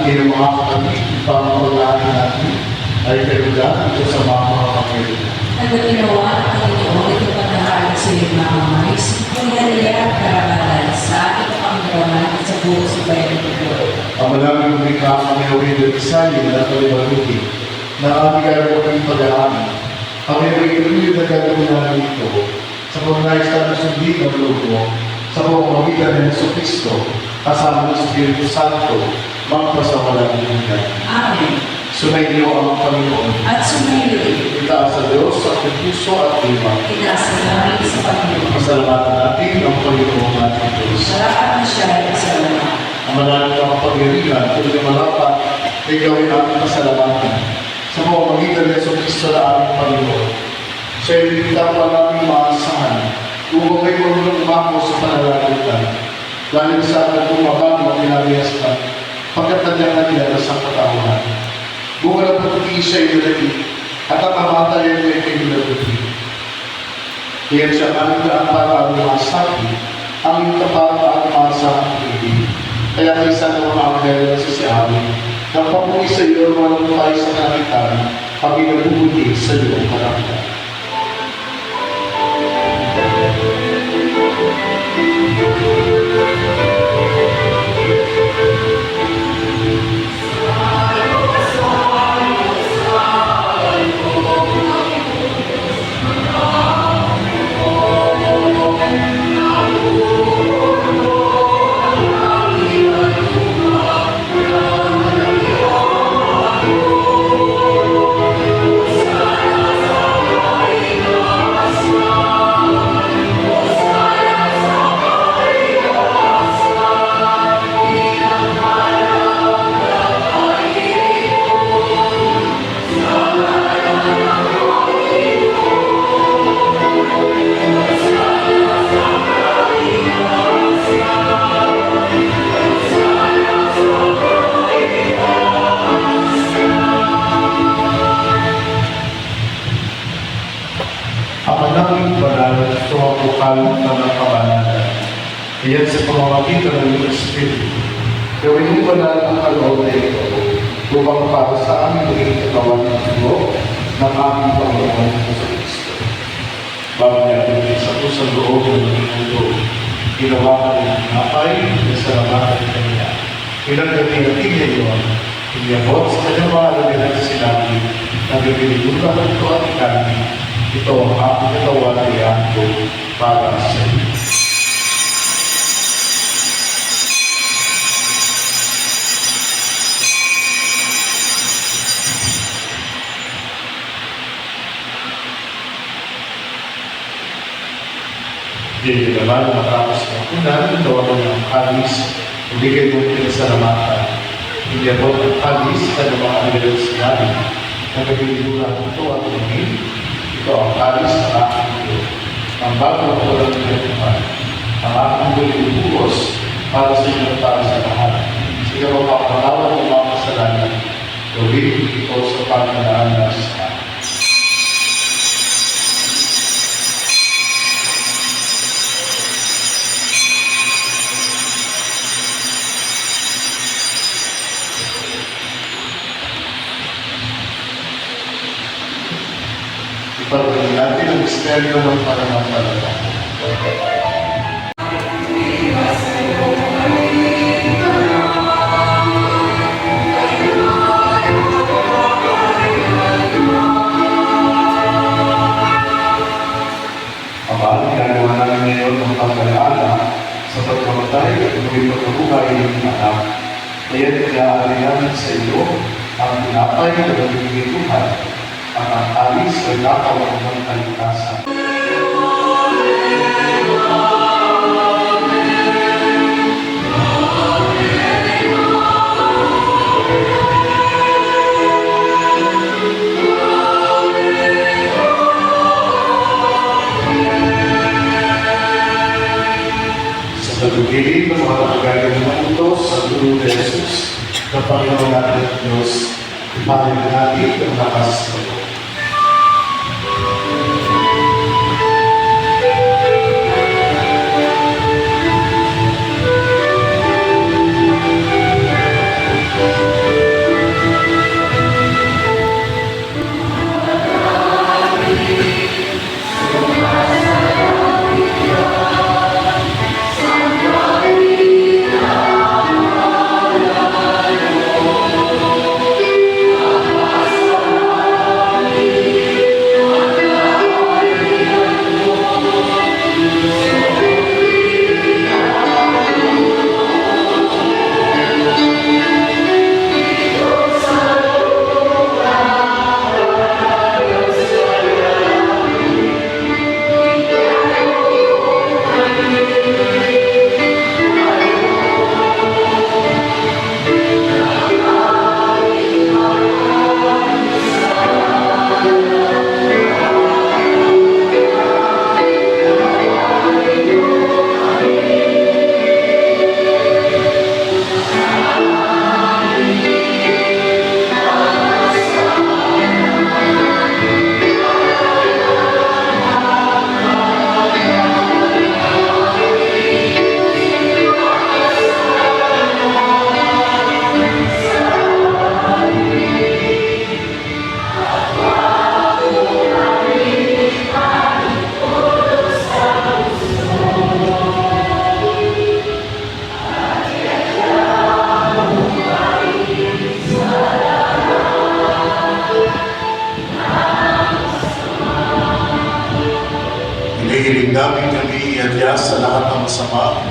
iyong mga kapatid, ipamamalaan natin ay kalugan ito sa mga Panginoon. At ginawa ng Panginoon ito pagkakalit sa iyong mga mais, kung Galilea at karamalan sa ating Panginoon at sa buong bayan ng ito. Ang malaming lumikha ang mayawin at isayin at palibaluti na aming gagawin pag-aamin. Ang mayawin na gagawin namin ito sa pag-nais ng sundin ng loob sa pamamagitan ng Yesu Cristo kasama ng Espiritu Santo magpasawalang hanggan. Amen. Sumainyo ang Panginoon. At sumayo Itaas sa Diyos sa ating puso at lima. itaas namin sa Panginoon. Pasalamatan natin ang Panginoon natin Diyos. Salamat na siya ay pasalamat. Ang malalim ng pagirigan, tuloy malapat, ay gawin natin pasalamatan sa pamamagitan ng Yesu Cristo na aming Panginoon. Siya ay bigla pa namin maasahan upang may marunong umako sa panalalitan. Lalo sa atin kung mabang o pinaliyas pa, pagkatanyang natin sa katauhan. Bunga ng pagkiki siya ay nalagi at ang mamatayan ay pinilagagi. Kaya siya aming daan para ang masasabi, ang itaparang ang masasabi hindi. Kaya kaysa naman ang gaya sa si amin, nang papungi sa iyo walang tayo sa kanitan, pag inabubuti sa iyo ang karamdaman. Iyan sa pamamagitan ng iyong Espiritu. Gawin mo banal ang kaloob na ito upang para sa aming maging katawan ng dugo ng aming Panginoon sa Kristo. Bago natin sa pusang loob ng mundo, ginawa ka ng napay na sa laman ng kanya. Pinagdating niya yun, iniyabot sa kanyang mga alamin at sinabi, nagbibilibutan ito at ikani, ito ang aking katawan na iyan ko para sa iyo. Hindi naman matapos ng unan, tawagan ng kalis, ibigay mong pinasalamatan. Hindi abot ang kalis na mga alilog sinabi, na nagbibiluran ito at umin, ito ang kalis ng aking ito. Ang bagong walang pinatuman, ang aking bulibuhos para sa inyo para sa lahat. Sige mapapalawan ng mga kasalanan, gawin ito sa pagkalaan na sa ipagawin natin ang misteryo ng pananampalataya. Ama, ginagawa namin ngayon ng pag-alaala sa pagkamatay at muling pagkabuhay ng anak. Kaya't pinaaari namin sa iyo ang tinapay na nabibigay buhay at ang alis ay nakawag ng kaligtasan. Sa pagpili ng mga kagagaling ng utos sa dulo ni Jesus na Panginoon natin at Diyos, ipanin natin ang lakas ng Diyos. Hinihiling namin kami iadya sa lahat ng masama,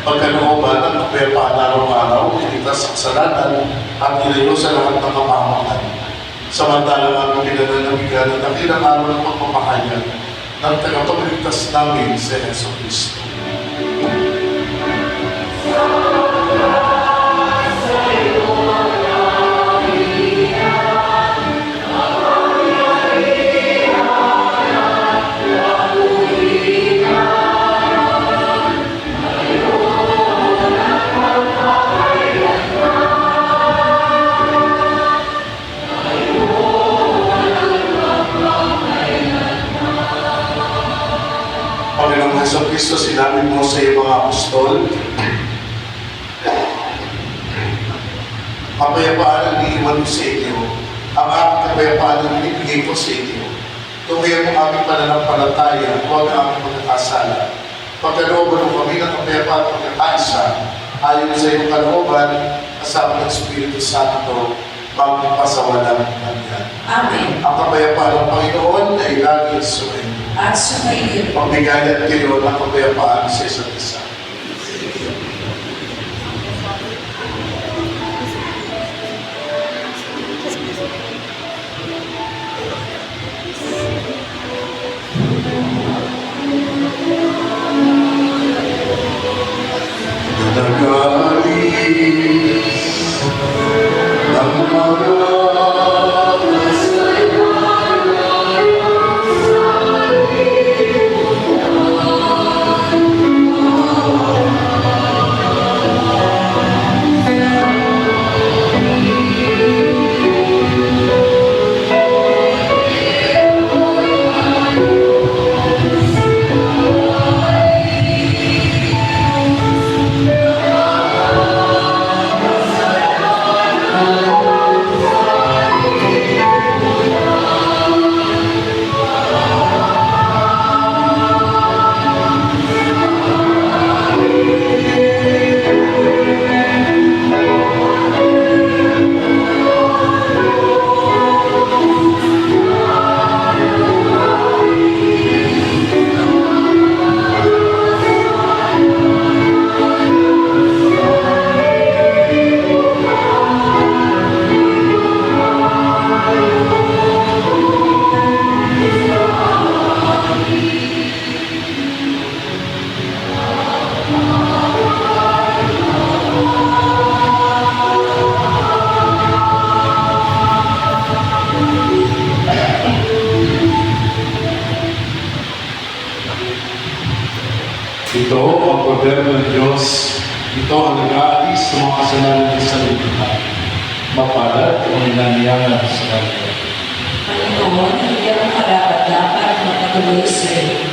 pagkalooban at kapayapaan araw-araw, iligtas ang kasalanan at ilayo sa lahat ng kapahamakan. Samantalang ang pinananabigan at dakilang araw ng pagpapahayag ng tagapagligtas namin si Yesu Cristo. Panginoong Heso Kristo, sinabi mo sa iyong mga apostol, kapayapaan ang iiwan ko sa inyo, ang aking kapayapaan ang binibigay ko sa inyo. Tungayan mo aming pananampalataya, huwag ang aming pagkakasala. Pagkalooban mo kami ng kapayapaan at pagkakaisa, ayon sa iyong kalooban, kasama ng Espiritu Santo, magpasawalang hanggan. Amen. Ang kapayapaan ng Panginoon ay laging sumainyo. At sumayin. Pagbigayan kayo ng kapayapaan sa isa't isa. Nagalis ng mga ito ang poder ng Diyos. Ito ang nag-aalis sa mga kasalanan ng sanlibutan. Mapalad ang inaniyangan sa kanila. Panginoon, hindi ako karapat-dapat magpatuloy sa iyo.